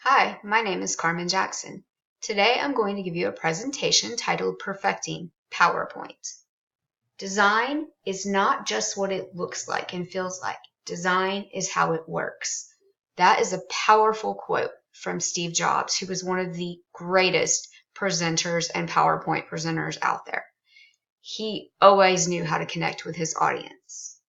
Hi, my name is Carmen Jackson. Today I'm going to give you a presentation titled Perfecting PowerPoint. Design is not just what it looks like and feels like. Design is how it works. That is a powerful quote from Steve Jobs, who was one of the greatest presenters and PowerPoint presenters out there. He always knew how to connect with his audience.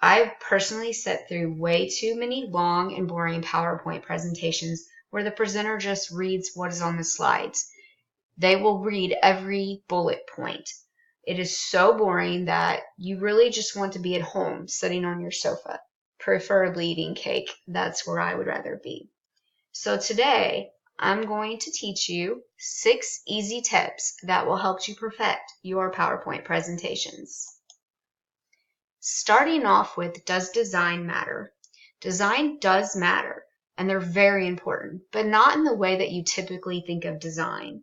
I've personally sat through way too many long and boring PowerPoint presentations where the presenter just reads what is on the slides. They will read every bullet point. It is so boring that you really just want to be at home sitting on your sofa, preferably eating cake. That's where I would rather be. So today, I'm going to teach you 6 easy tips that will help you perfect your PowerPoint presentations. Starting off with, does design matter? Design does matter, and they're very important, but not in the way that you typically think of design.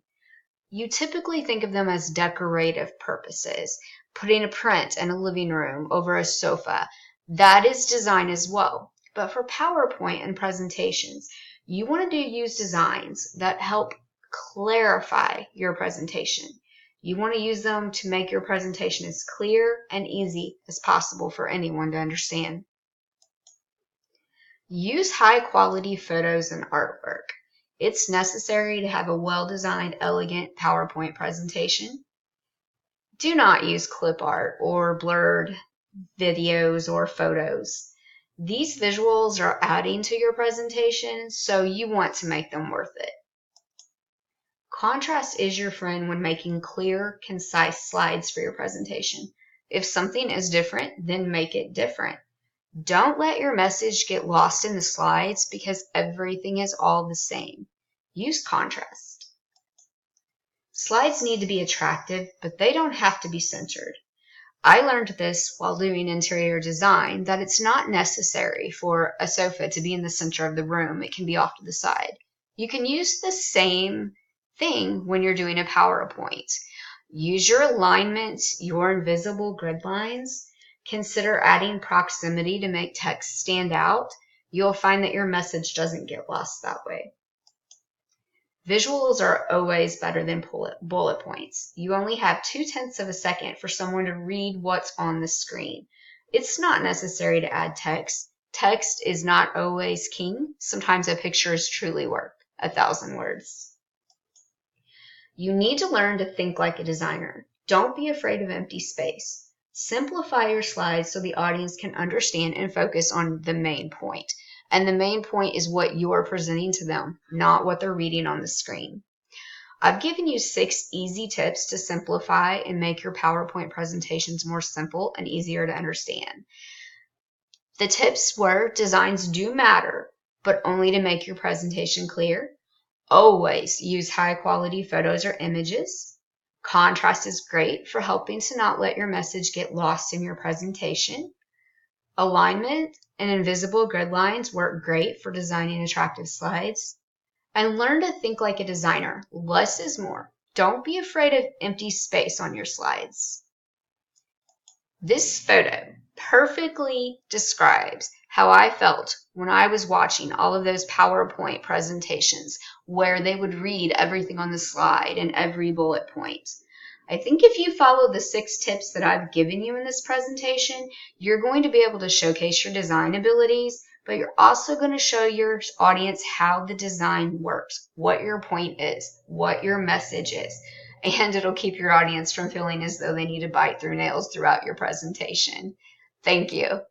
You typically think of them as decorative purposes, putting a print in a living room over a sofa. That is design as well. But for PowerPoint and presentations, you want to use designs that help clarify your presentation. You want to use them to make your presentation as clear and easy as possible for anyone to understand. Use high quality photos and artwork. It's necessary to have a well-designed, elegant PowerPoint presentation. Do not use clip art or blurred videos or photos. These visuals are adding to your presentation, so you want to make them worth it. Contrast is your friend when making clear, concise slides for your presentation. If something is different, then make it different. Don't let your message get lost in the slides because everything is all the same. Use contrast. Slides need to be attractive, but they don't have to be centered. I learned this while doing interior design, that it's not necessary for a sofa to be in the center of the room. It can be off to the side. You can use the same thing when you're doing a PowerPoint. Use your alignments, your invisible grid lines. Consider adding proximity to make text stand out. You'll find that your message doesn't get lost that way. Visuals are always better than bullet points. You only have 0.2 of a second for someone to read what's on the screen. It's not necessary to add text. Text is not always king. Sometimes a picture is truly worth 1,000 words. You need to learn to think like a designer. Don't be afraid of empty space. Simplify your slides so the audience can understand and focus on the main point. And the main point is what you are presenting to them, not what they're reading on the screen. I've given you 6 easy tips to simplify and make your PowerPoint presentations more simple and easier to understand. The tips were: designs do matter, but only to make your presentation clear. Always use high quality photos or images. Contrast is great for helping to not let your message get lost in your presentation. Alignment and invisible grid lines work great for designing attractive slides. And learn to think like a designer. Less is more. Don't be afraid of empty space on your slides. This photo perfectly describes how I felt when I was watching all of those PowerPoint presentations where they would read everything on the slide and every bullet point. I think if you follow the 6 tips that I've given you in this presentation, you're going to be able to showcase your design abilities, but you're also going to show your audience how the design works, what your point is, what your message is. And it'll keep your audience from feeling as though they need to bite through nails throughout your presentation. Thank you.